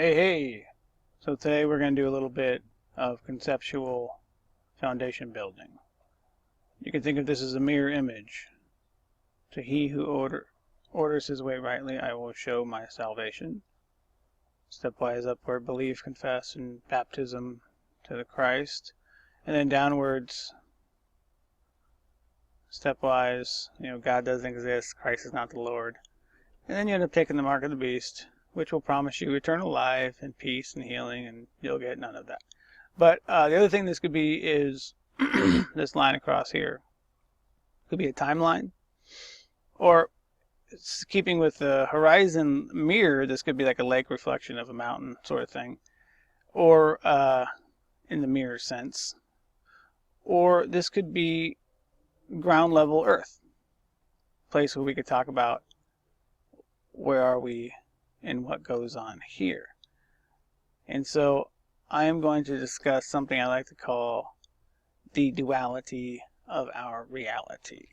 Hey! So today we're going to do a little bit of conceptual foundation building. You can think of this as a mirror image. To he who orders his way rightly, I will show my salvation. Stepwise upward, belief, confess, and baptism to the Christ. And then downwards, stepwise, God doesn't exist, Christ is not the Lord. And then you end up taking the mark of the beast, which will promise you eternal life and peace and healing, and you'll get none of that. But the other thing this could be is this line across here. Could be a timeline, or keeping with the horizon mirror, this could be like a lake reflection of a mountain sort of thing, or in the mirror sense. Or this could be ground level Earth, place where we could talk about where are we and what goes on here. And so I am going to discuss something I like to call the duality of our reality.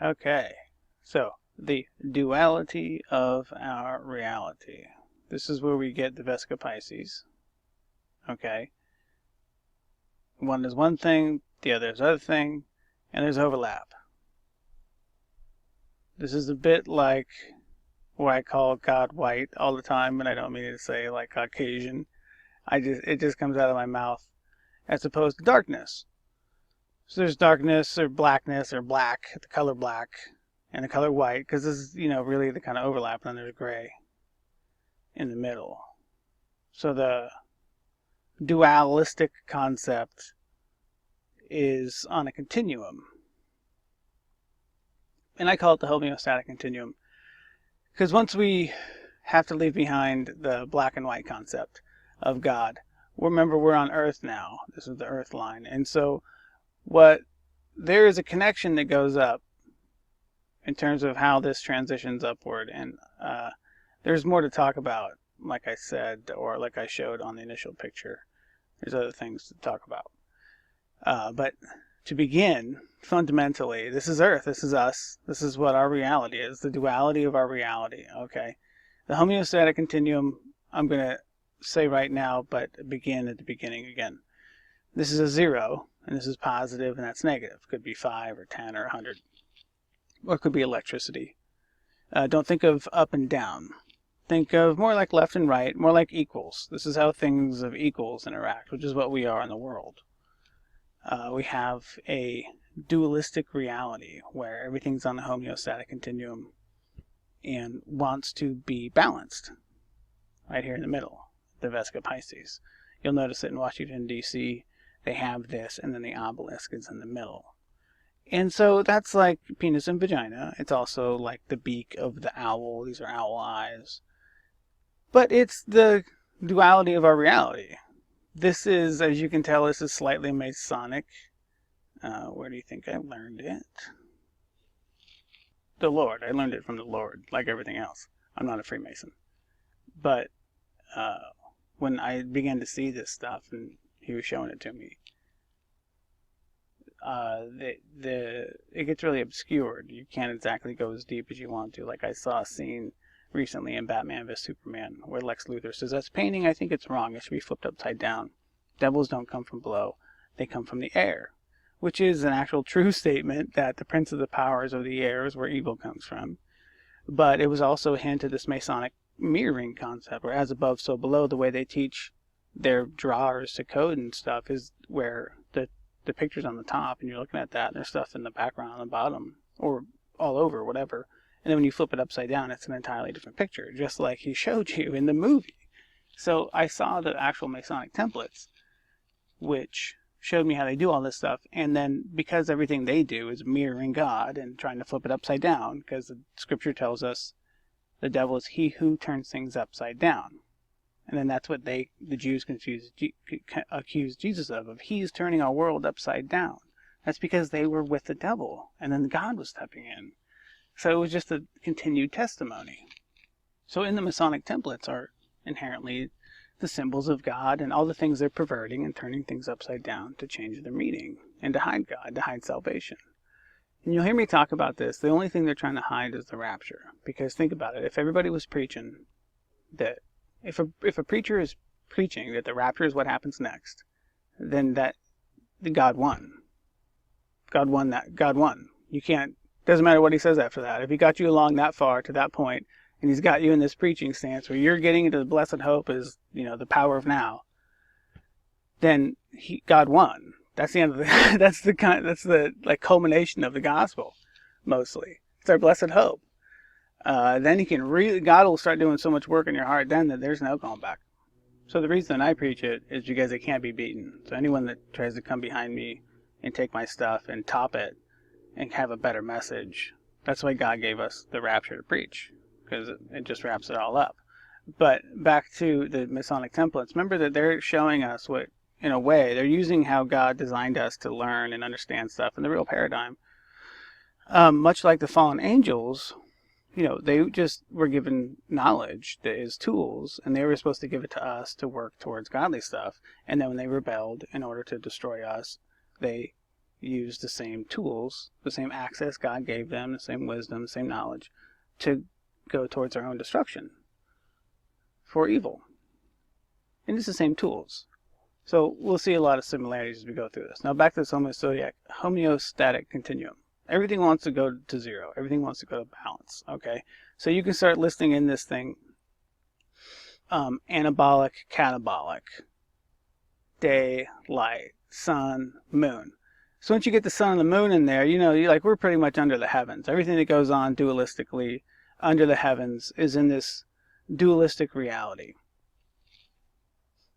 Okay, so the duality of our reality. This is where we get the Vesica Pisces. Okay, one is one thing, the other is other thing, and there's overlap. This is a bit like what I call God white all the time, and I don't mean to say like Caucasian. It just comes out of my mouth, as opposed to darkness. So there's darkness or blackness or black, the color black, and the color white, because this is, really the kind of overlap, and then there's gray in the middle. So the dualistic concept is on a continuum. And I call it the homeostatic continuum, because once we have to leave behind the black and white concept of God, remember we're on Earth now. This is the Earth line. And so there is a connection that goes up in terms of how this transitions upward. And there's more to talk about, like I said, or like I showed on the initial picture. There's other things to talk about. But to begin, fundamentally, this is Earth, this is us, this is what our reality is, the duality of our reality, okay? The homeostatic continuum, I'm going to say right now, but begin at the beginning again. This is a 0, and this is positive, and that's negative. It could be 5 or 10 or 100, or it could be electricity. Don't think of up and down. Think of more like left and right, more like equals. This is how things of equals interact, which is what we are in the world. We have a dualistic reality where everything's on the homeostatic continuum and wants to be balanced right here in the middle, the Vesica Pisces. You'll notice that in Washington, D.C., they have this, and then the obelisk is in the middle. And so that's like penis and vagina. It's also like the beak of the owl. These are owl eyes. But it's the duality of our reality. This is, as you can tell, this is slightly Masonic. Where do you think I learned it? The Lord. I learned it from the Lord, like everything else. I'm not a Freemason. But when I began to see this stuff, and he was showing it to me, it gets really obscured. You can't exactly go as deep as you want to. Like I saw a scene recently in Batman v Superman where Lex Luthor says, that's painting, I think it's wrong, it should be flipped upside down. Devils don't come from below, they come from the air. Which is an actual true statement that the prince of the powers of the air is where evil comes from. But it was also a hint of this Masonic mirroring concept, where as above, so below. The way they teach their drawers to code and stuff is where the picture's on the top, and you're looking at that, and there's stuff in the background on the bottom, or all over, whatever. And then when you flip it upside down, it's an entirely different picture, just like he showed you in the movie. So I saw the actual Masonic Templates, which showed me how they do all this stuff, and then because everything they do is mirroring God and trying to flip it upside down, because the scripture tells us the devil is he who turns things upside down. And then that's what the Jews accused Jesus of he's turning our world upside down. That's because they were with the devil, and then God was stepping in. So it was just a continued testimony. So in the Masonic Templates are inherently the symbols of God and all the things they're perverting and turning things upside down to change their meaning and to hide God, to hide salvation. And you'll hear me talk about this. The only thing they're trying to hide is the rapture. Because think about it. If everybody was preaching that If a preacher is preaching that the rapture is what happens next, then God won. God won that. God won. You can't. Doesn't matter what he says after that. If he got you along that far to that point, and he's got you in this preaching stance where you're getting into the blessed hope is, the power of now, then God won. That's the end of the. That's the like culmination of the gospel, mostly. It's our blessed hope. Then God will start doing so much work in your heart then that there's no going back. So the reason I preach it is because it can't be beaten. So anyone that tries to come behind me and take my stuff and top it and have a better message, that's why God gave us the rapture to preach, because it just wraps it all up. But back to the Masonic Templates, remember that they're showing us what, in a way, they're using how God designed us to learn and understand stuff in the real paradigm. Much like the fallen angels, they just were given knowledge that is tools, and they were supposed to give it to us to work towards godly stuff. And then when they rebelled in order to destroy us, they used the same tools, the same access God gave them, the same wisdom, the same knowledge, to go towards their own destruction for evil. And it's the same tools. So we'll see a lot of similarities as we go through this. Now back to this homeostatic continuum. Everything wants to go to zero. Everything wants to go to balance. Okay, so you can start listing in this thing anabolic, catabolic, day, light, sun, moon. So once you get the sun and the moon in there, we're pretty much under the heavens. Everything that goes on dualistically under the heavens is in this dualistic reality.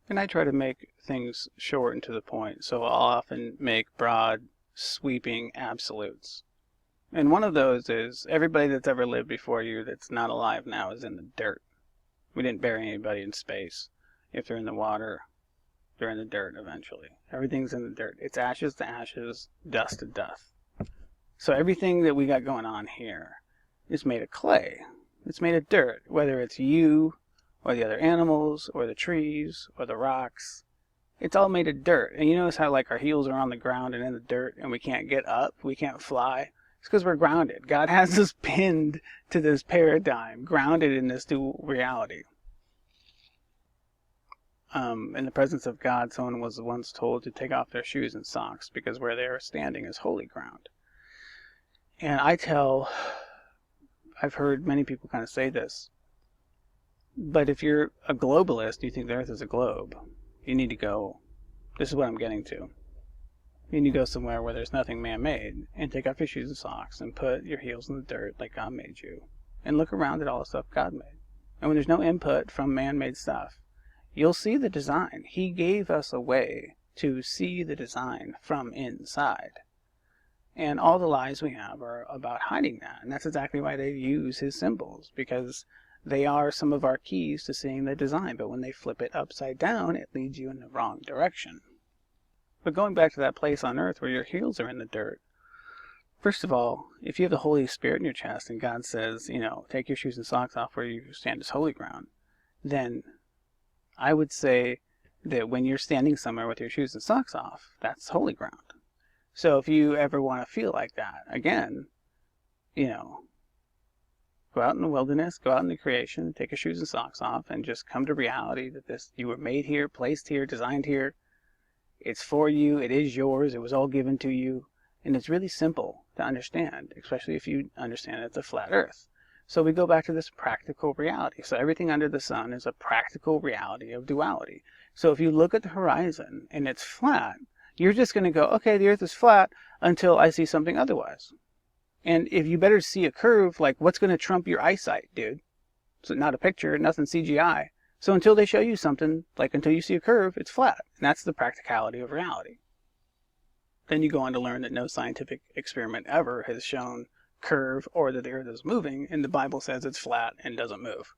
And I try to make things short and to the point, so I'll often make broad, sweeping absolutes. And one of those is everybody that's ever lived before you that's not alive now is in the dirt. We didn't bury anybody in space. If they're in the water, they're in the dirt eventually. Everything's in the dirt. It's ashes to ashes, dust to dust. So everything that we got going on here is made of clay. It's made of dirt, whether it's you or the other animals or the trees or the rocks. It's all made of dirt. And you notice how our heels are on the ground and in the dirt and we can't get up, we can't fly? It's because we're grounded. God has us pinned to this paradigm, grounded in this dual reality. In the presence of God, someone was once told to take off their shoes and socks because where they are standing is holy ground. And I've heard many people kind of say this, but if you're a globalist, you think the earth is a globe, you need to go, this is what I'm getting to. You need to go somewhere where there's nothing man-made and take off your shoes and socks and put your heels in the dirt like God made you and look around at all the stuff God made. And when there's no input from man-made stuff, you'll see the design. He gave us a way to see the design from inside. And all the lies we have are about hiding that. And that's exactly why they use his symbols, because they are some of our keys to seeing the design. But when they flip it upside down, it leads you in the wrong direction. But going back to that place on earth where your heels are in the dirt, first of all, if you have the Holy Spirit in your chest and God says, take your shoes and socks off where you stand as holy ground, then I would say that when you're standing somewhere with your shoes and socks off, that's holy ground. So if you ever want to feel like that, again, go out in the wilderness, go out in the creation, take your shoes and socks off, and just come to reality that you were made here, placed here, designed here. It's for you, it is yours, it was all given to you, and it's really simple to understand, especially if you understand it's a flat earth. So we go back to this practical reality. So everything under the sun is a practical reality of duality. So if you look at the horizon and it's flat, you're just going to go, okay, the earth is flat until I see something otherwise. And if you better see a curve, what's going to trump your eyesight, dude? So not a picture, nothing CGI. So until they show you something, until you see a curve, it's flat. And that's the practicality of reality. Then you go on to learn that no scientific experiment ever has shown curve or that the earth is moving, and the Bible says it's flat and doesn't move.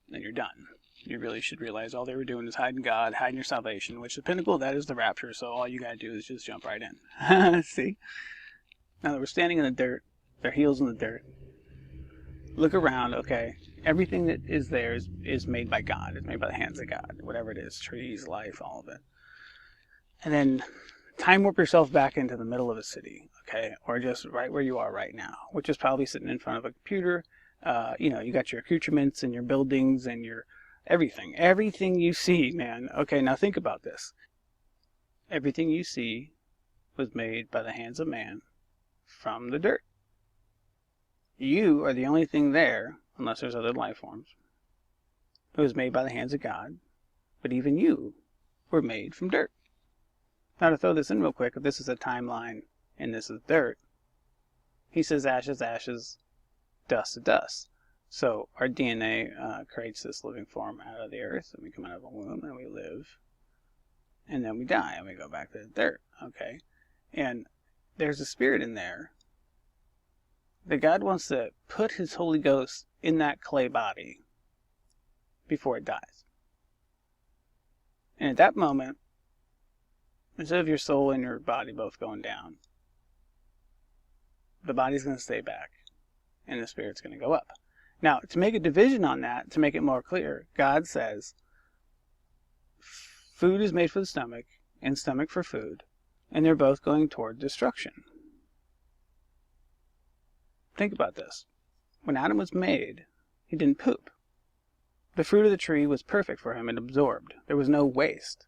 Then you're done. You really should realize all they were doing is hiding God, hiding your salvation, which the pinnacle of that is the rapture, so all you gotta do is just jump right in. See? Now that we're standing in the dirt, their heels in the dirt, look around, okay? Everything that is there is made by God. It's made by the hands of God. Whatever it is, trees, life, all of it. And then time warp yourself back into the middle of a city, okay? Or just right where you are right now, which is probably sitting in front of a computer. You got your accoutrements and your buildings and your Everything you see, man. Okay, now think about this. Everything you see was made by the hands of man from the dirt. You are the only thing there, unless there's other life forms. It was made by the hands of God, but even you were made from dirt. Now to throw this in real quick, if this is a timeline and this is dirt, he says ashes, ashes, dust to dust. So our DNA creates this living form out of the earth, and we come out of a womb, and we live, and then we die, and we go back to the dirt, okay? And there's a spirit in there that God wants to put his Holy Ghost in that clay body before it dies. And at that moment, instead of your soul and your body both going down, the body's going to stay back, and the spirit's going to go up. Now, to make a division on that, to make it more clear, God says, food is made for the stomach, and stomach for food, and they're both going toward destruction. Think about this. When Adam was made, he didn't poop. The fruit of the tree was perfect for him and absorbed. There was no waste.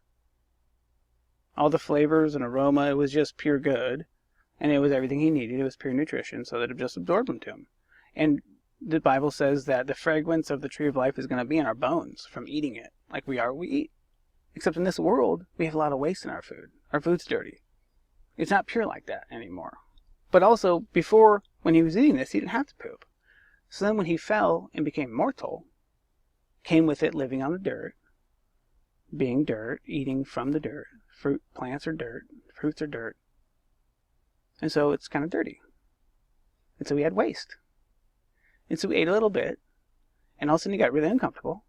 All the flavors and aroma, it was just pure good, and it was everything he needed. It was pure nutrition, so that it just absorbed him to him. And the Bible says that the fragrance of the tree of life is going to be in our bones from eating it. Like we are what we eat. Except in this world, we have a lot of waste in our food. Our food's dirty. It's not pure like that anymore. But also, before, when he was eating this, he didn't have to poop. So then when he fell and became mortal, came with it living on the dirt, being dirt, eating from the dirt. Plants are dirt, fruits are dirt. And so it's kind of dirty. And so he had waste. And so he ate a little bit, and all of a sudden he got really uncomfortable.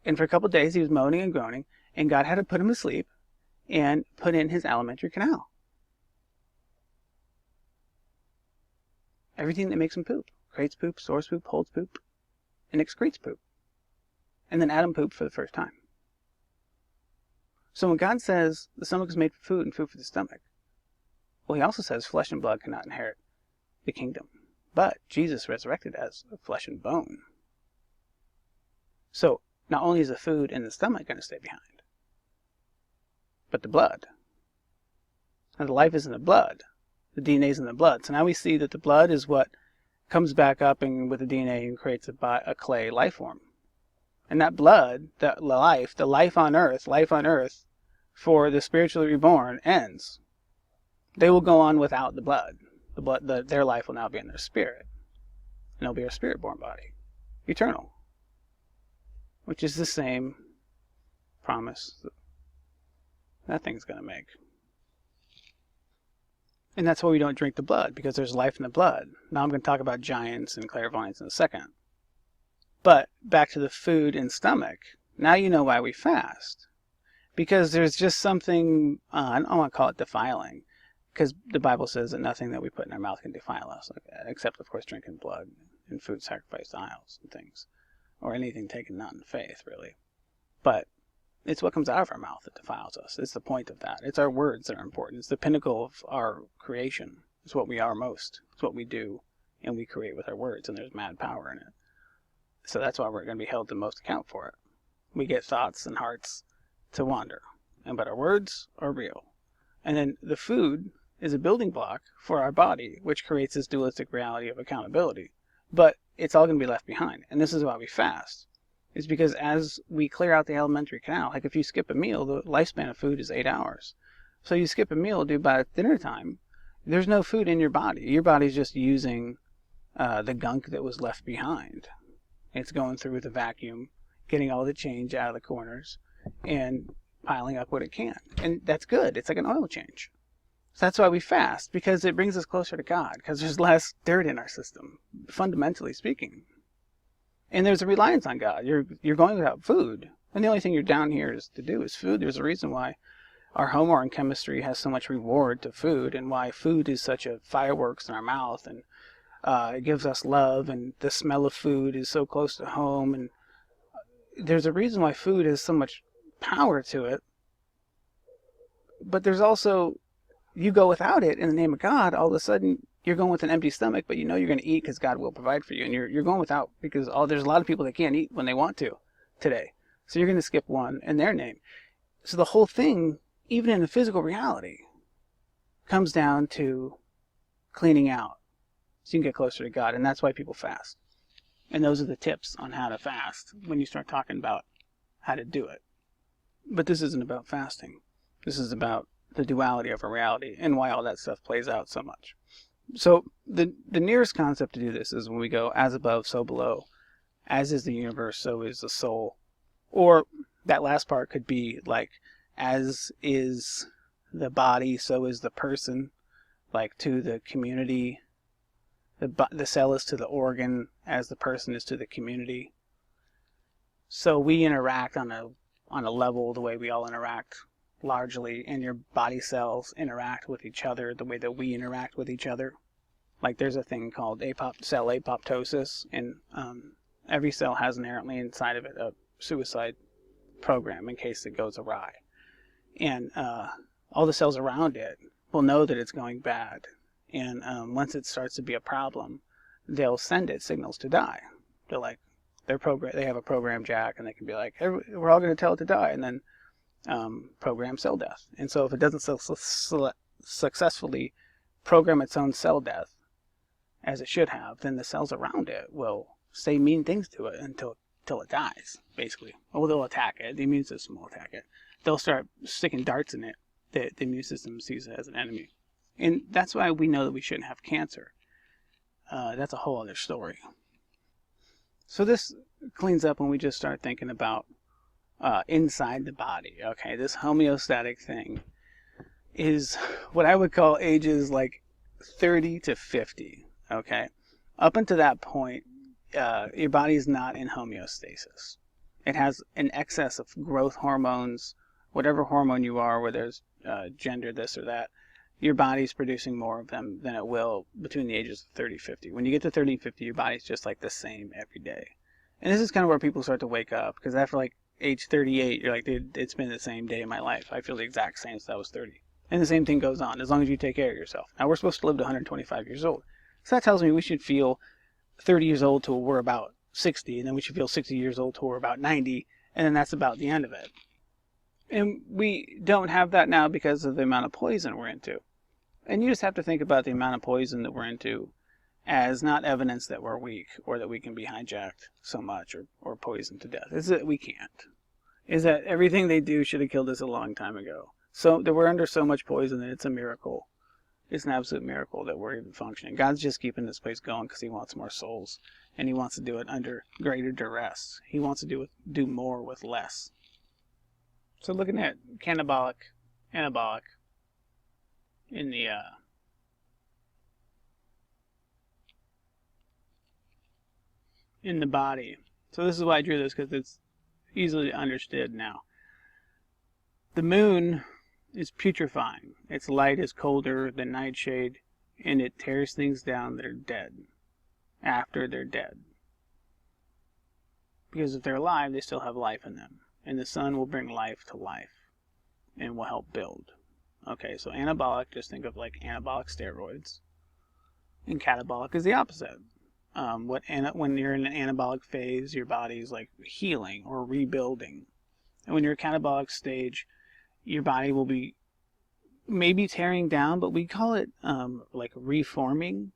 And for a couple of days he was moaning and groaning, and God had to put him to sleep and put in his alimentary canal. Everything that makes him poop. Creates poop, stores poop, holds poop, and excretes poop. And then Adam pooped for the first time. So when God says the stomach is made for food and food for the stomach, well, he also says flesh and blood cannot inherit the kingdom. But Jesus resurrected as flesh and bone. So not only is the food in the stomach going to stay behind, but the blood. Now the life is in the blood. The DNA is in the blood. So now we see that the blood is what comes back up and with the DNA and creates a clay life form. And that blood, the life on earth for the spiritually reborn ends. They will go on without the blood. Their life will now be in their spirit. And it'll be a spirit-born body. Eternal. Which is the same promise that thing's going to make. And that's why we don't drink the blood, because there's life in the blood. Now I'm going to talk about giants and clairvoyants in a second. But back to the food and stomach. Now you know why we fast. Because there's just something, I don't want to call it defiling, because the Bible says that nothing that we put in our mouth can defile us, except, of course, drinking blood and food sacrificed to idols and things, or anything taken not in faith, really. But it's what comes out of our mouth that defiles us. It's the point of that. It's our words that are important. It's the pinnacle of our creation. It's what we are most. It's what we do, and we create with our words, and there's mad power in it. So that's why we're going to be held to most account for it. We get thoughts and hearts to wander, but our words are real. And then the food is a building block for our body, which creates this dualistic reality of accountability. But it's all going to be left behind. And this is why we fast. It's because as we clear out the alimentary canal, like if you skip a meal, the lifespan of food is 8 hours. So you skip a meal, by dinner time, there's no food in your body. Your body's just using the gunk that was left behind. It's going through the vacuum, getting all the change out of the corners, and piling up what it can. And that's good. It's like an oil change. So that's why we fast, because it brings us closer to God, because there's less dirt in our system, fundamentally speaking. And there's a reliance on God. You're going without food, and the only thing you're down here is to do is food. There's a reason why our homework chemistry has so much reward to food, and why food is such a fireworks in our mouth, and it gives us love, and the smell of food is so close to home, and there's a reason why food has so much power to it. But there's also, you go without it in the name of God, all of a sudden you're going with an empty stomach, but you know you're going to eat because God will provide for you, and you're going without because there's a lot of people that can't eat when they want to, today. So you're going to skip one in their name. So the whole thing, even in the physical reality, comes down to cleaning out so you can get closer to God. And that's why people fast. And those are the tips on how to fast when you start talking about how to do it. But this isn't about fasting. This is about the duality of a reality and why all that stuff plays out so much. So the nearest concept to do this is when we go as above, so below. As is the universe, so is the soul. Or that last part could be like, as is the body, so is the person. Like to the community, the cell is to the organ, as the person is to the community. So we interact on a level the way we all interact largely, and your body cells interact with each other the way that we interact with each other. Like there's a thing called cell apoptosis, and every cell has inherently inside of it a suicide program in case it goes awry. And all the cells around it will know that it's going bad. And once it starts to be a problem, they'll send it signals to die. They're like, they have a program jack, and they can be like, we're all going to tell it to die, and then program cell death. And so if it doesn't successfully program its own cell death, as it should have, then the cells around it will say mean things to it until it dies, basically. Or they'll attack it. The immune system will attack it. They'll start sticking darts in it. The immune system sees it as an enemy. And that's why we know that we shouldn't have cancer. That's a whole other story. So this cleans up when we just start thinking about inside the body. Okay, this homeostatic thing is what I would call ages like 30 to 50. Okay, up until that point, your body is not in homeostasis. It has an excess of growth hormones, whatever hormone you are, whether there's gender, this or that. Your body's producing more of them than it will between the ages of 30 and 50. When you get to 30 and 50, your body's just like the same every day. And this is kind of where people start to wake up, because after like age 38, you're like, dude, it's been the same day in my life. I feel the exact same since I was 30. And the same thing goes on, as long as you take care of yourself. Now, we're supposed to live to 125 years old. So that tells me we should feel 30 years old till we're about 60, and then we should feel 60 years old till we're about 90, and then that's about the end of it. And we don't have that now because of the amount of poison we're into. And you just have to think about the amount of poison that we're into as not evidence that we're weak or that we can be hijacked so much or poisoned to death. It's that we can't. Is that everything they do should have killed us a long time ago. So that we're under so much poison that it's a miracle. It's an absolute miracle that we're even functioning. God's just keeping this place going because he wants more souls. And he wants to do it under greater duress. He wants to do more with less. So looking at anabolic in the body. So this is why I drew this, because it's easily understood now. The moon is putrefying. Its light is colder than nightshade, and it tears things down that are dead after they're dead. Because if they're alive, they still have life in them. And the sun will bring life to life and will help build. Okay, so anabolic, just think of like anabolic steroids. And catabolic is the opposite. When you're in an anabolic phase, your body's like healing or rebuilding. And when you're in a catabolic stage, your body will be maybe tearing down, but we call it like reforming.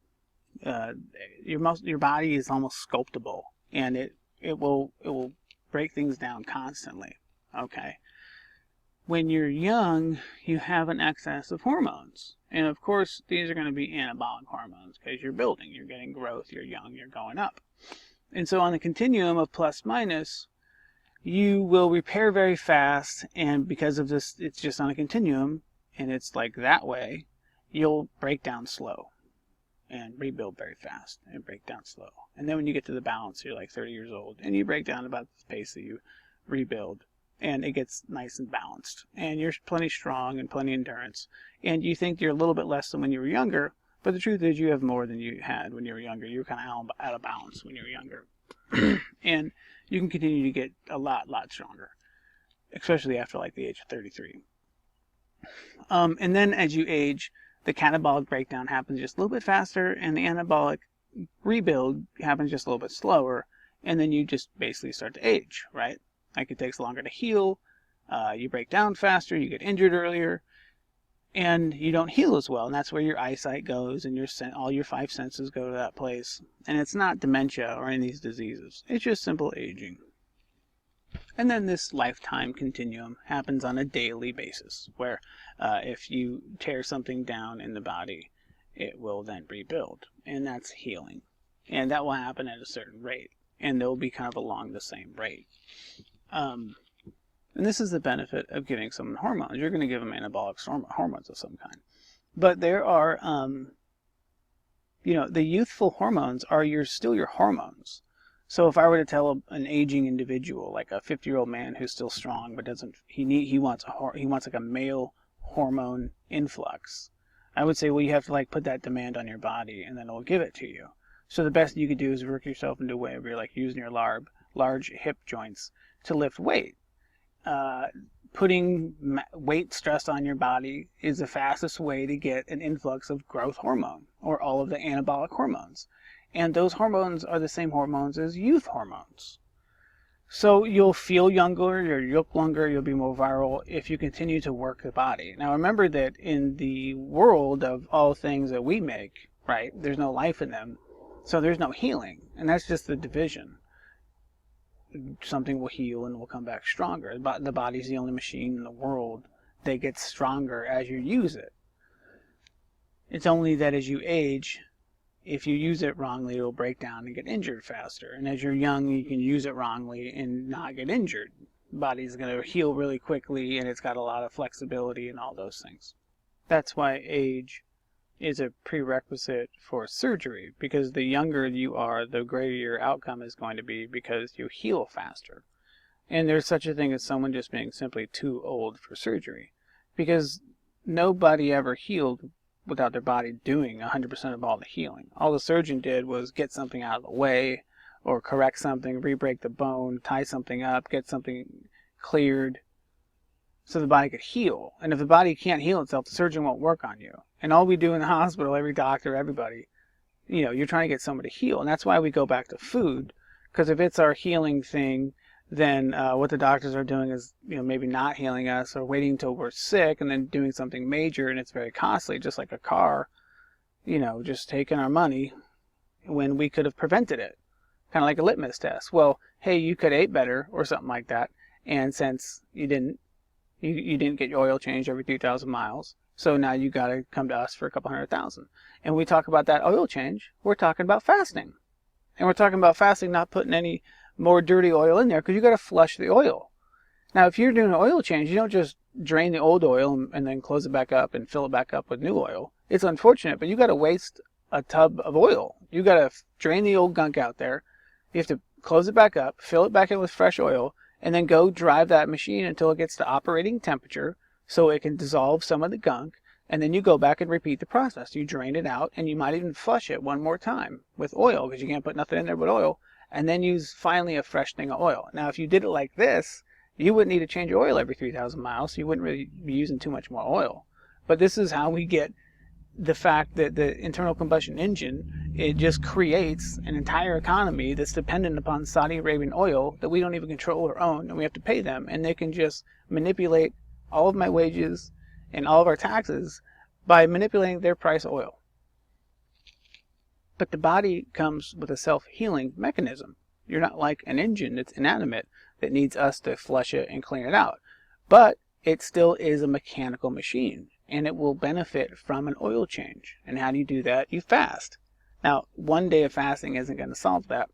Your body is almost sculptable, and it will break things down constantly. Okay. When you're young, you have an excess of hormones. And of course, these are going to be anabolic hormones because you're building, you're getting growth, you're young, you're going up. And so on the continuum of plus minus, you will repair very fast. And because of this, it's just on a continuum and it's like that way, you'll break down slow and rebuild very fast and break down slow. And then when you get to the balance, you're like 30 years old and you break down about the pace that you rebuild. And it gets nice and balanced. And you're plenty strong and plenty endurance. And you think you're a little bit less than when you were younger. But the truth is you have more than you had when you were younger. You were kind of out of balance when you were younger. And you can continue to get a lot stronger. Especially after like the age of 33. And then as you age, the catabolic breakdown happens just a little bit faster. And the anabolic rebuild happens just a little bit slower. And then you just basically start to age, right? Like it takes longer to heal, you break down faster, you get injured earlier, and you don't heal as well. And that's where your eyesight goes, and all your 5 senses go to that place. And it's not dementia or any of these diseases. It's just simple aging. And then this lifetime continuum happens on a daily basis, where if you tear something down in the body, it will then rebuild. And that's healing. And that will happen at a certain rate. And they'll be kind of along the same rate. And this is the benefit of giving someone hormones. You're going to give them anabolic hormones of some kind. But there are, the youthful hormones are still your hormones. So if I were to tell an aging individual, like a 50-year-old man who's still strong but he wants like a male hormone influx, I would say, well, you have to like put that demand on your body, and then it'll give it to you. So the best you could do is work yourself into a way where you're like using your large hip joints to lift weight. Putting weight stress on your body is the fastest way to get an influx of growth hormone or all of the anabolic hormones. And those hormones are the same hormones as youth hormones. So you'll feel younger, you'll look younger, you'll be more virile if you continue to work the body. Now remember that in the world of all things that we make, right, there's no life in them. So there's no healing. And that's just the division. Something will heal and will come back stronger. The body's the only machine in the world that gets stronger as you use it. It's only that as you age, if you use it wrongly, it'll break down and get injured faster. And as you're young, you can use it wrongly and not get injured. The body's going to heal really quickly, and it's got a lot of flexibility and all those things. That's why age is a prerequisite for surgery, because the younger you are, the greater your outcome is going to be, because you heal faster. And there's such a thing as someone just being simply too old for surgery, because nobody ever healed without their body doing 100% of all the healing. All the surgeon did was get something out of the way, or correct something, re-break the bone, tie something up, get something cleared, so the body could heal. And if the body can't heal itself, the surgeon won't work on you. And all we do in the hospital, every doctor, everybody, you're trying to get someone to heal. And that's why we go back to food, because if it's our healing thing, then what the doctors are doing is, maybe not healing us, or waiting until we're sick and then doing something major, and it's very costly, just like a car, just taking our money when we could have prevented it. Kind of like a litmus test. Well, hey, you could have ate better or something like that, and since you didn't get your oil changed every 3,000 miles, so now you got to come to us for a couple $100,000. And we talk about that oil change, we're talking about fasting. And we're talking about fasting, not putting any more dirty oil in there, because you got to flush the oil. Now, if you're doing an oil change, you don't just drain the old oil and then close it back up and fill it back up with new oil. It's unfortunate, but you got to waste a tub of oil. You got to drain the old gunk out there. You have to close it back up, fill it back in with fresh oil, and then go drive that machine until it gets to operating temperature so it can dissolve some of the gunk, and then you go back and repeat the process. You drain it out, and you might even flush it one more time with oil, because you can't put nothing in there but oil, and then use finally a fresh thing of oil. Now, if you did it like this, you wouldn't need to change your oil every 3,000 miles, so you wouldn't really be using too much more oil. But this is how we get the fact that the internal combustion engine, it just creates an entire economy that's dependent upon Saudi Arabian oil that we don't even control or own, and we have to pay them, and they can just manipulate all of my wages and all of our taxes by manipulating their price of oil. But the body comes with a self-healing mechanism. You're not like an engine that's inanimate that needs us to flush it and clean it out. But it still is a mechanical machine, and it will benefit from an oil change. And how do you do that? You fast. Now, one day of fasting isn't going to solve that.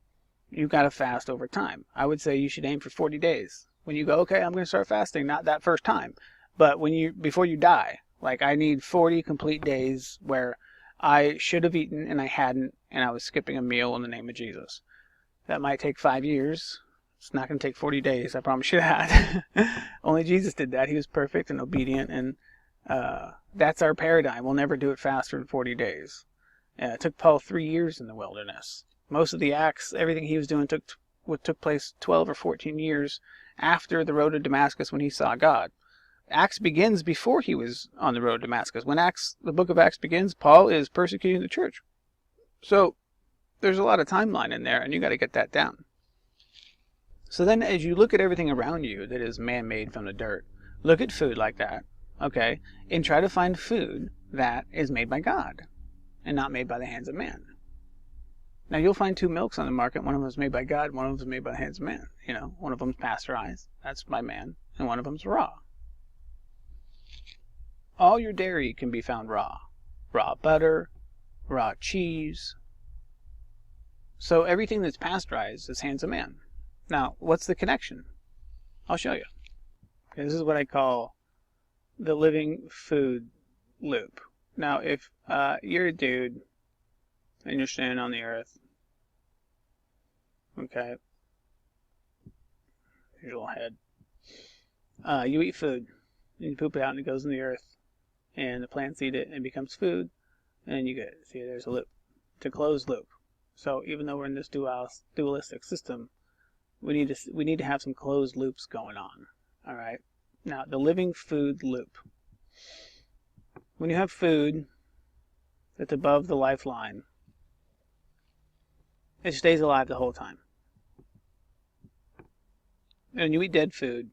You've got to fast over time. I would say you should aim for 40 days. When you go, okay, I'm going to start fasting, not that first time, but before you die. Like, I need 40 complete days where I should have eaten and I hadn't, and I was skipping a meal in the name of Jesus. That might take 5 years. It's not going to take 40 days, I promise you that. Only Jesus did that. He was perfect and obedient, and that's our paradigm. We'll never do it faster than 40 days. It took Paul 3 years in the wilderness. Most of the acts, everything he was doing took place 12 or 14 years after the road to Damascus when he saw God. Acts begins before he was on the road to Damascus. When the book of Acts begins, Paul is persecuting the church. So there's a lot of timeline in there, and you got to get that down. So then as you look at everything around you that is man-made from the dirt, look at food like that, okay, and try to find food that is made by God and not made by the hands of man. Now you'll find two milks on the market. One of them is made by God, one of them is made by the hands of man. You know, one of them is pasteurized, that's by man, and one of them is raw. All your dairy can be found raw. Raw butter, raw cheese. So everything that's pasteurized is hands of man. Now, what's the connection? I'll show you. Okay, this is what I call the living food loop. Now, if you're a dude and you're standing on the earth, okay, here's your little head. You eat food, and you poop it out, and it goes in the earth, and the plants eat it, and it becomes food, and you get it. See, there's a loop. It's a closed loop. So even though we're in this dualistic system, we need to have some closed loops going on. All right. Now, the living food loop. When you have food that's above the lifeline, it stays alive the whole time. And when you eat dead food,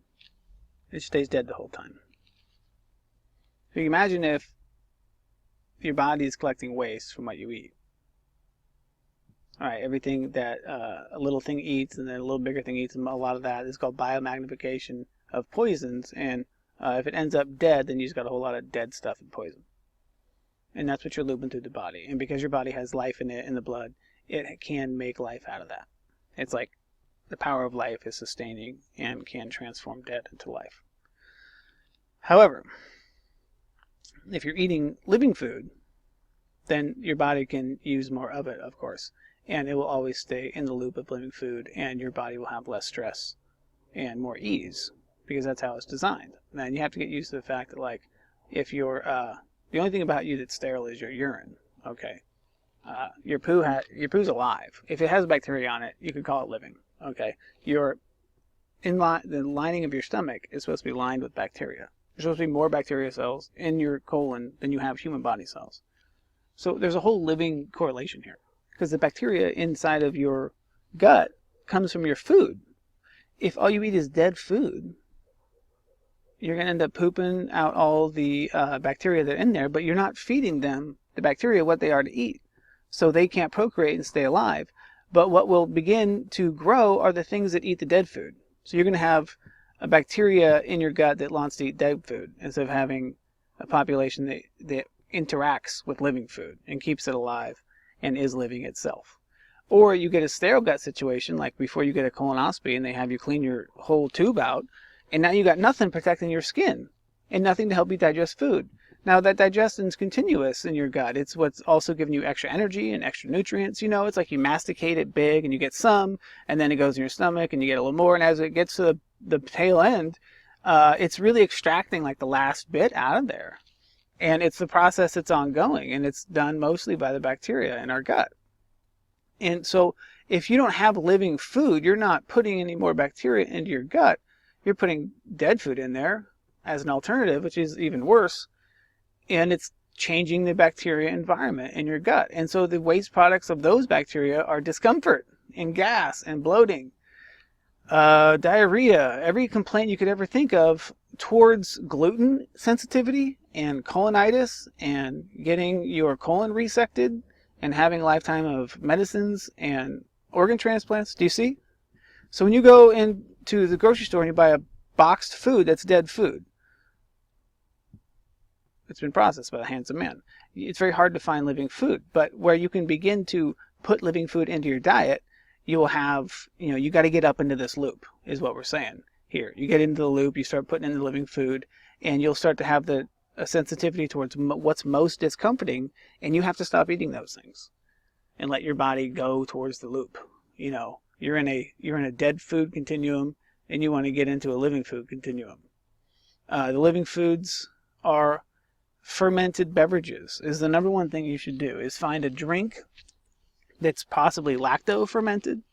it stays dead the whole time. So you can imagine if your body is collecting waste from what you eat. All right, everything that a little thing eats and then a little bigger thing eats, and a lot of that is called biomagnification of poisons. And if it ends up dead, then you just got a whole lot of dead stuff and poison. And that's what you're looping through the body. And because your body has life in it, in the blood, it can make life out of that. It's like the power of life is sustaining and can transform dead into life. However, if you're eating living food, then your body can use more of it, of course. And it will always stay in the loop of living food, and your body will have less stress and more ease, because that's how it's designed. And you have to get used to the fact that, like, if you're the only thing about you that's sterile is your urine. Okay, your poo's alive. If it has bacteria on it, you could call it living. Okay, the lining of your stomach is supposed to be lined with bacteria. There's supposed to be more bacteria cells in your colon than you have human body cells. So there's a whole living correlation here, because the bacteria inside of your gut comes from your food. If all you eat is dead food, you're going to end up pooping out all the bacteria that are in there, but you're not feeding them, the bacteria, what they are to eat. So they can't procreate and stay alive. But what will begin to grow are the things that eat the dead food. So you're going to have a bacteria in your gut that wants to eat dead food, instead of having a population that interacts with living food and keeps it alive and is living itself. Or you get a sterile gut situation, like before you get a colonoscopy and they have you clean your whole tube out, and now you got nothing protecting your skin and nothing to help you digest food. Now that digestion is continuous in your gut. It's what's also giving you extra energy and extra nutrients. You know, it's like you masticate it big and you get some, and then it goes in your stomach and you get a little more. And as it gets to the tail end, it's really extracting like the last bit out of there. And it's the process that's ongoing, and it's done mostly by the bacteria in our gut. And so if you don't have living food, you're not putting any more bacteria into your gut. You're putting dead food in there as an alternative, which is even worse. And it's changing the bacteria environment in your gut. And so the waste products of those bacteria are discomfort and gas and bloating, diarrhea, every complaint you could ever think of towards gluten sensitivity and colonitis and getting your colon resected and having a lifetime of medicines and organ transplants. Do you see? So when you go into the grocery store and you buy a boxed food that's dead food, it's been processed by the hands of men. It's very hard to find living food, but where you can begin to put living food into your diet, you will have, you got to get up into this loop, is what we're saying here. You get into the loop, you start putting in the living food, and you'll start to have a sensitivity towards what's most discomforting, and you have to stop eating those things and let your body go towards the loop. You're in a dead food continuum, and you want to get into a living food continuum. The living foods are fermented beverages. Is the number one thing you should do, is find a drink that's possibly lacto fermented.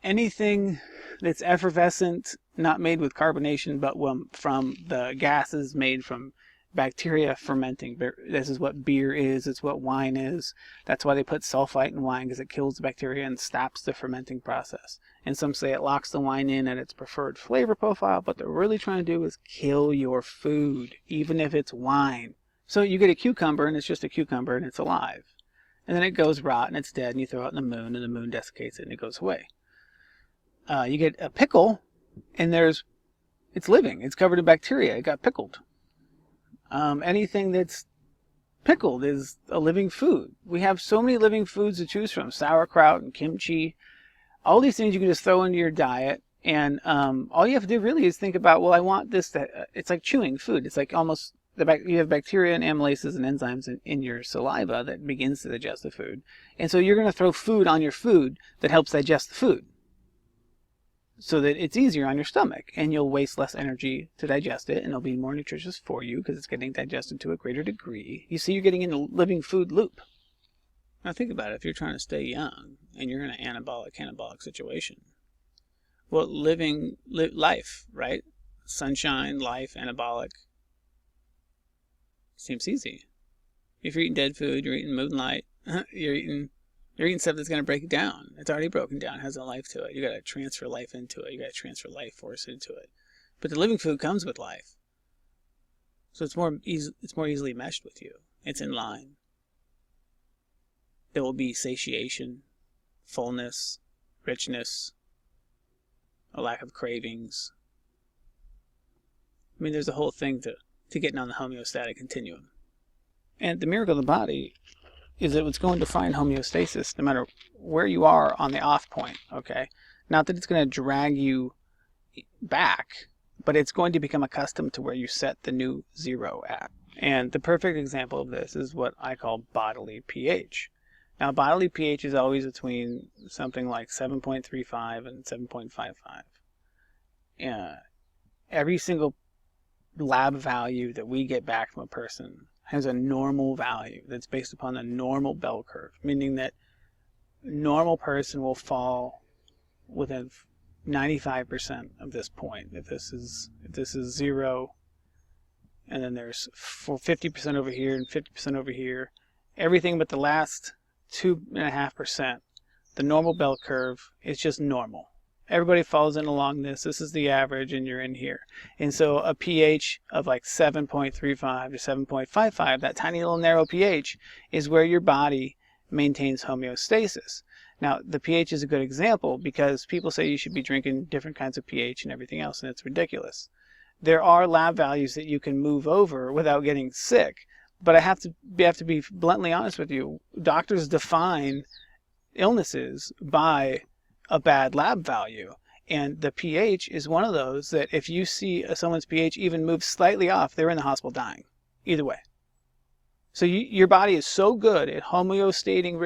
Anything that's effervescent, not made with carbonation, but from the gases made from bacteria fermenting. This is what beer is. It's what wine is. That's why they put sulfite in wine, because it kills the bacteria and stops the fermenting process. And some say it locks the wine in at its preferred flavor profile, but they're really trying to do is kill your food, even if it's wine. So you get a cucumber, and it's just a cucumber, and it's alive. And then it goes rot, and it's dead, and you throw it in the moon, and the moon desiccates it, and it goes away. You get a pickle, and it's living. It's covered in bacteria. It got pickled. Anything that's pickled is a living food. We have so many living foods to choose from. Sauerkraut and kimchi. All these things you can just throw into your diet. And all you have to do really is think about, well, I want this to... It's like chewing food. It's like almost... You have bacteria and amylases and enzymes in your saliva that begins to digest the food. And so you're going to throw food on your food that helps digest the food, so that it's easier on your stomach, and you'll waste less energy to digest it, and it'll be more nutritious for you because it's getting digested to a greater degree. You see, you're getting in a living food loop. Now think about it. If you're trying to stay young and you're in an anabolic situation, well, life, right? Sunshine, life, anabolic. Seems easy. If you're eating dead food, you're eating moonlight, you're eating stuff that's going to break it down. It's already broken down. It has a life to it. You got to transfer life into it. You got to transfer life force into it. But the living food comes with life. So it's more easily meshed with you. It's in line. There will be satiation, fullness, richness, a lack of cravings. I mean, there's a whole thing to getting on the homeostatic continuum. And the miracle of the body is that it's going to find homeostasis no matter where you are on the off point, okay? Not that it's going to drag you back, but it's going to become accustomed to where you set the new zero at. And the perfect example of this is what I call bodily pH. Now, bodily pH is always between something like 7.35 and 7.55. Every single lab value that we get back from a person has a normal value that's based upon the normal bell curve, meaning that a normal person will fall within 95% of this point. If this is 0, and then there's 50% over here and 50% over here, everything but the last 2.5%, the normal bell curve is just normal. Everybody falls in along this. This is the average, and you're in here. And so a pH of like 7.35 to 7.55, that tiny little narrow pH, is where your body maintains homeostasis. Now, the pH is a good example because people say you should be drinking different kinds of pH and everything else, and it's ridiculous. There are lab values that you can move over without getting sick, but I have to be bluntly honest with you. Doctors define illnesses by a bad lab value, and the pH is one of those that if you see someone's pH even move slightly off, they're in the hospital dying either way. So your body is so good at homeostatic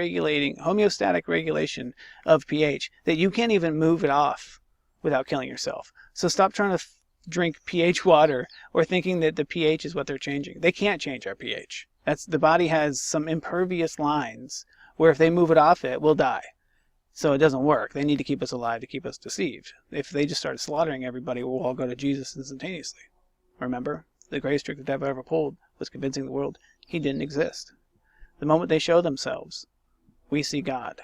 regulation of pH that you can't even move it off without killing yourself. So stop trying to drink pH water or thinking that the pH is what they're changing. They can't change our pH. The body has some impervious lines where if they move it off it, we'll die. So it doesn't work. They need to keep us alive to keep us deceived. If they just started slaughtering everybody, we'll all go to Jesus instantaneously. Remember, the greatest trick the devil ever pulled was convincing the world he didn't exist. The moment they show themselves, we see God.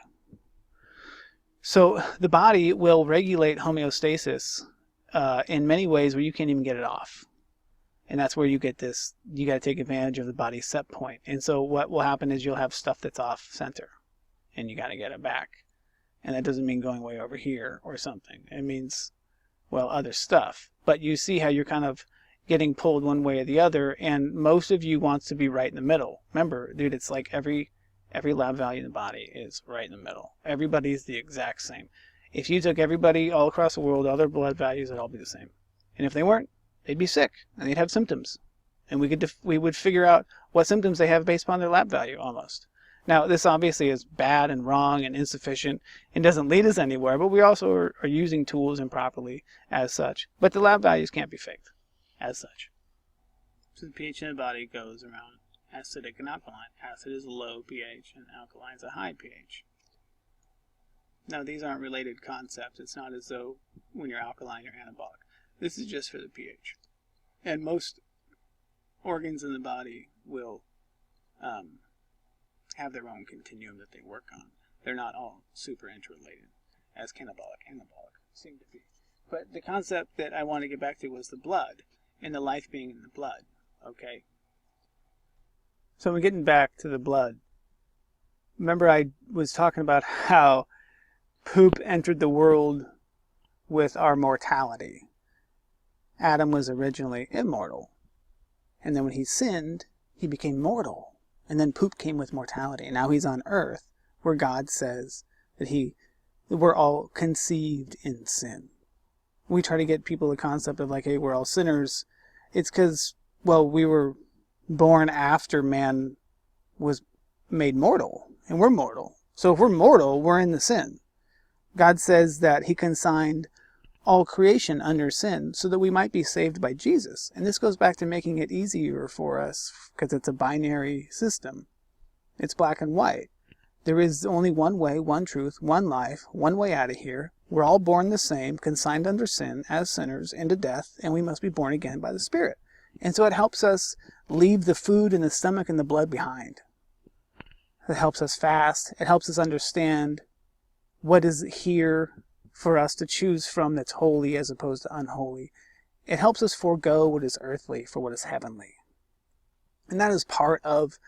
So the body will regulate homeostasis in many ways where you can't even get it off. And that's where you get this, you got to take advantage of the body's set point. And so what will happen is you'll have stuff that's off center, and you got to get it back. And that doesn't mean going way over here or something. It means, well, other stuff. But you see how you're kind of getting pulled one way or the other, and most of you wants to be right in the middle. Remember, dude, it's like every lab value in the body is right in the middle. Everybody's the exact same. If you took everybody all across the world, all their blood values would all be the same. And if they weren't, they'd be sick, and they'd have symptoms. And we would figure out what symptoms they have based upon their lab value, almost. Now, this obviously is bad and wrong and insufficient and doesn't lead us anywhere, but we also are using tools improperly as such. But the lab values can't be faked as such. So the pH in the body goes around acidic and alkaline. Acid is a low pH and alkaline is a high pH. Now, these aren't related concepts. It's not as though when you're alkaline, you're anabolic. This is just for the pH. And most organs in the body will have their own continuum that they work on. They're not all super interrelated, as catabolic and anabolic seem to be. But the concept that I want to get back to was the blood, and the life being in the blood. Okay? So we're getting back to the blood. Remember I was talking about how poop entered the world with our mortality. Adam was originally immortal. And then when he sinned, he became mortal. And then poop came with mortality. And now he's on earth, where God says that we're all conceived in sin. We try to get people the concept of like, hey, we're all sinners. It's because, well, we were born after man was made mortal. And we're mortal. So if we're mortal, we're in the sin. God says that he consigned all creation under sin so that we might be saved by Jesus. And this goes back to making it easier for us because it's a binary system. It's black and white. There is only one way, one truth, one life, one way out of here. We're all born the same, consigned under sin as sinners into death, and we must be born again by the Spirit. And so it helps us leave the food in the stomach and the blood behind. It helps us fast. It helps us understand what is here for us to choose from that's holy as opposed to unholy. It helps us forego what is earthly for what is heavenly. And that is part of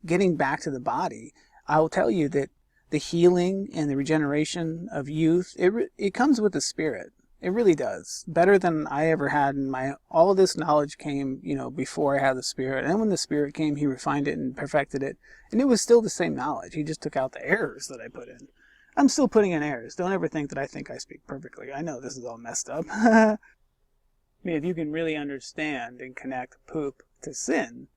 getting back to the body. I will tell you that the healing and the regeneration of youth, it comes with the Spirit. It really does. Better than I ever had in all of this knowledge came, before I had the Spirit. And when the Spirit came, he refined it and perfected it. And it was still the same knowledge. He just took out the errors that I put in. I'm still putting in errors. Don't ever think that I think I speak perfectly. I know this is all messed up. I mean, if you can really understand and connect poop to sin,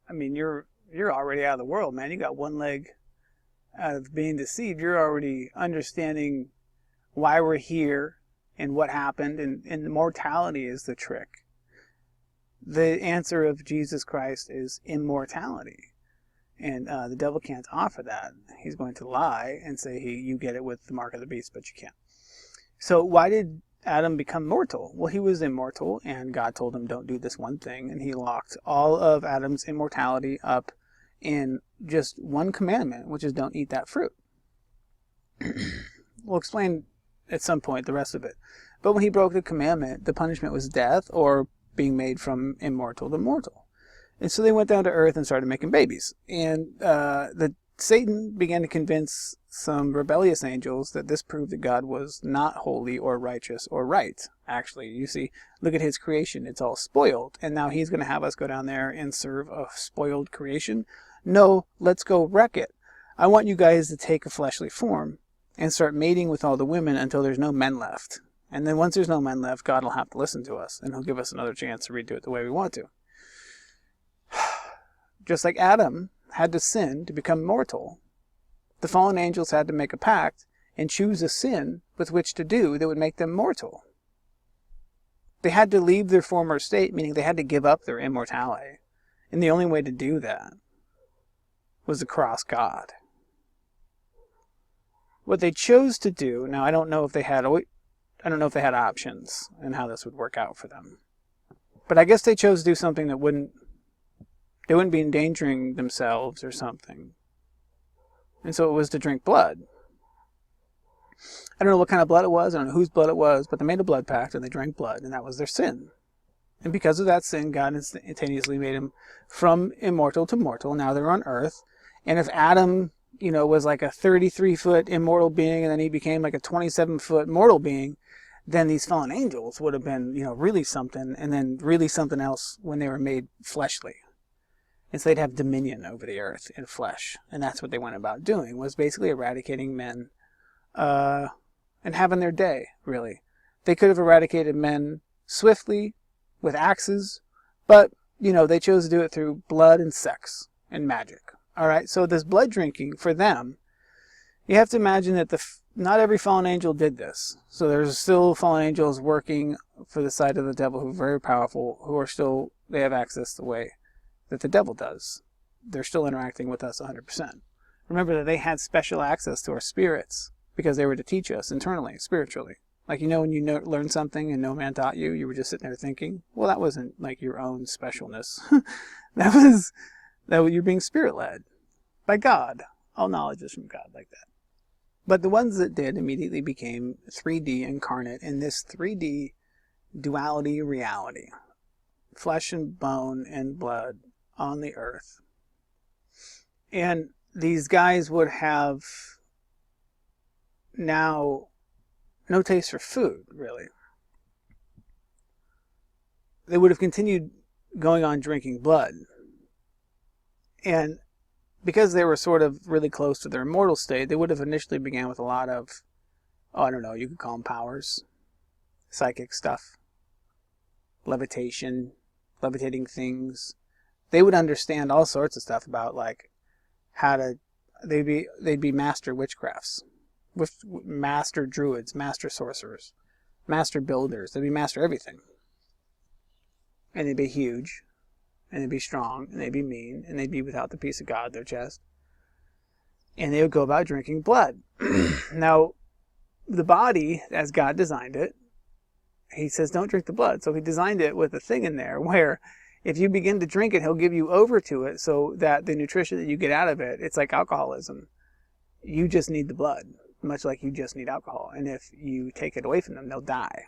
I mean, you're already out of the world, man. You got one leg out of being deceived. You're already understanding why we're here and what happened, and mortality is the trick. The answer of Jesus Christ is immortality. And the devil can't offer that. He's going to lie and say, hey, you get it with the mark of the beast, but you can't. So why did Adam become mortal? Well, he was immortal, and God told him, don't do this one thing. And he locked all of Adam's immortality up in just one commandment, which is don't eat that fruit. We'll explain at some point the rest of it. But when he broke the commandment, the punishment was death or being made from immortal to mortal. And so they went down to earth and started making babies. And Satan began to convince some rebellious angels that this proved that God was not holy or righteous or right. Actually, you see, look at his creation. It's all spoiled. And now he's going to have us go down there and serve a spoiled creation. No, let's go wreck it. I want you guys to take a fleshly form and start mating with all the women until there's no men left. And then once there's no men left, God will have to listen to us. And he'll give us another chance to redo it the way we want to. Just like Adam had to sin to become mortal, the fallen angels had to make a pact and choose a sin with which to do that would make them mortal. They had to leave their former state, meaning they had to give up their immortality. And the only way to do that was to cross God. What they chose to do, now I don't know if they had options and how this would work out for them. But I guess they chose to do something that they wouldn't be endangering themselves or something. And so it was to drink blood. I don't know what kind of blood it was. I don't know whose blood it was. But they made a blood pact and they drank blood. And that was their sin. And because of that sin, God instantaneously made him from immortal to mortal. Now they're on earth. And if Adam, was like a 33-foot immortal being and then he became like a 27-foot mortal being, then these fallen angels would have been, really something. And then really something else when they were made fleshly. And so they'd have dominion over the earth in flesh. And that's what they went about doing, was basically eradicating men and having their day, really. They could have eradicated men swiftly with axes, but, they chose to do it through blood and sex and magic. All right, so this blood drinking, for them, you have to imagine that not every fallen angel did this. So there's still fallen angels working for the side of the devil who are very powerful, they have access the way that the devil does. They're still interacting with us 100%. Remember that they had special access to our spirits because they were to teach us internally, spiritually. Like, when you learn something and no man taught you, you were just sitting there thinking, well, that wasn't like your own specialness. that you're being spirit led by God. All knowledge is from God, like that. But the ones that did immediately became 3D incarnate in this 3D duality reality. Flesh and bone and blood on the earth. And these guys would have now no taste for food, really. They would have continued going on drinking blood. And because they were sort of really close to their immortal state, they would have initially began with a lot of, I don't know, you could call them powers, psychic stuff, levitation, levitating things. They would understand all sorts of stuff about like how to, they'd be master witchcrafts, with master druids, master sorcerers, master builders. They'd be master everything. And they'd be huge, and they'd be strong, and they'd be mean, and they'd be without the peace of God in their chest. And they would go about drinking blood. Now, the body, as God designed it, he says don't drink the blood. So he designed it with a thing in there where if you begin to drink it, he'll give you over to it so that the nutrition that you get out of it, it's like alcoholism. You just need the blood, much like you just need alcohol. And if you take it away from them, they'll die.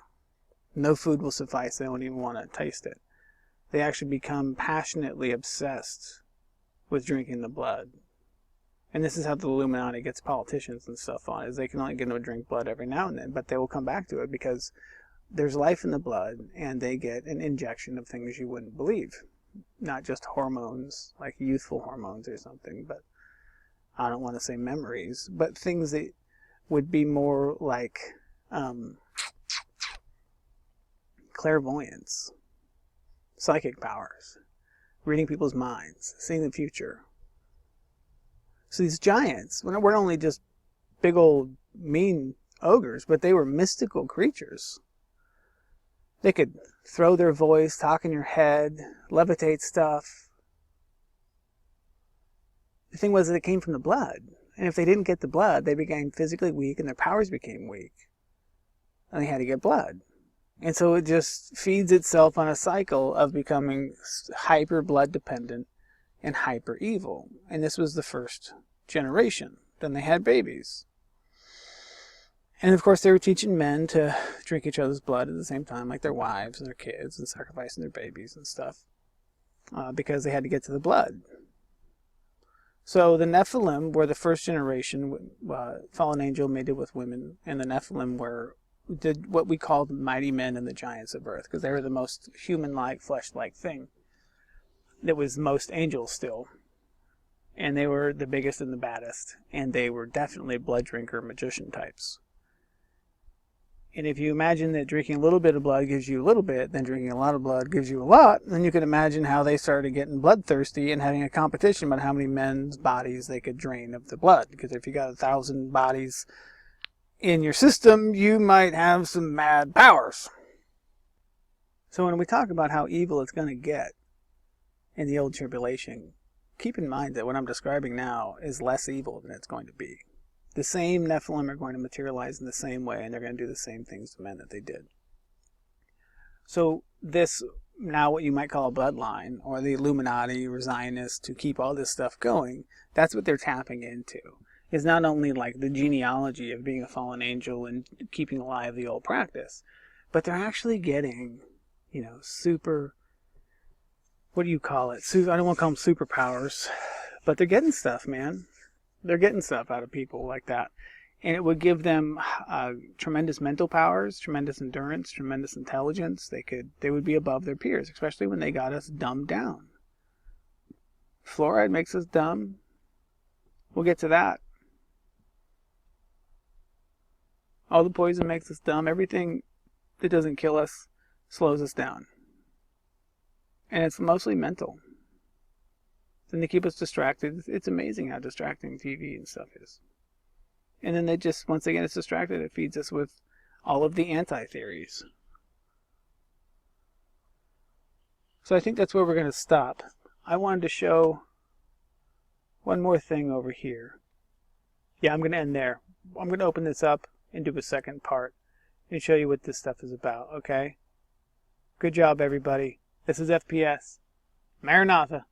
No food will suffice. They won't even want to taste it. They actually become passionately obsessed with drinking the blood. And this is how the Illuminati gets politicians and stuff on, is they can only get them to drink blood every now and then, but they will come back to it because there's life in the blood, and they get an injection of things you wouldn't believe. Not just hormones, like youthful hormones or something, but I don't want to say memories, but things that would be more like clairvoyance, psychic powers, reading people's minds, seeing the future. So these giants weren't only just big old mean ogres, but they were mystical creatures. They could throw their voice, talk in your head, levitate stuff. The thing was that it came from the blood. And if they didn't get the blood, they became physically weak and their powers became weak. And they had to get blood. And so it just feeds itself on a cycle of becoming hyper blood dependent and hyper evil. And this was the first generation. Then they had babies. And of course they were teaching men to drink each other's blood at the same time, like their wives and their kids, and sacrificing their babies and stuff, because they had to get to the blood. So the Nephilim were the first generation. Fallen angel mated with women, and the Nephilim did what we call the mighty men and the giants of earth, because they were the most human-like, flesh-like thing that was most angels still. And they were the biggest and the baddest, and they were definitely blood drinker magician types. And if you imagine that drinking a little bit of blood gives you a little bit, then drinking a lot of blood gives you a lot, then you can imagine how they started getting bloodthirsty and having a competition about how many men's bodies they could drain of the blood. Because if you got 1,000 bodies in your system, you might have some mad powers. So when we talk about how evil it's going to get in the old tribulation, keep in mind that what I'm describing now is less evil than it's going to be. The same Nephilim are going to materialize in the same way, and they're going to do the same things to men that they did. So this, now what you might call a bloodline, or the Illuminati or Zionists, to keep all this stuff going, that's what they're tapping into. Is not only like the genealogy of being a fallen angel and keeping alive the old practice, but they're actually getting, super, what do you call it? I don't want to call them superpowers, but they're getting stuff, man. They're getting stuff out of people like that. And it would give them tremendous mental powers, tremendous endurance, tremendous intelligence. They would be above their peers, especially when they got us dumbed down. Fluoride makes us dumb. We'll get to that. All the poison makes us dumb. Everything that doesn't kill us slows us down. And it's mostly mental. Then they keep us distracted. It's amazing how distracting TV and stuff is. And then once they get us distracted, it feeds us with all of the anti-theories. So I think that's where we're going to stop. I wanted to show one more thing over here. Yeah, I'm going to end there. I'm going to open this up and do a second part and show you what this stuff is about, okay? Good job, everybody. This is FPS. Maranatha.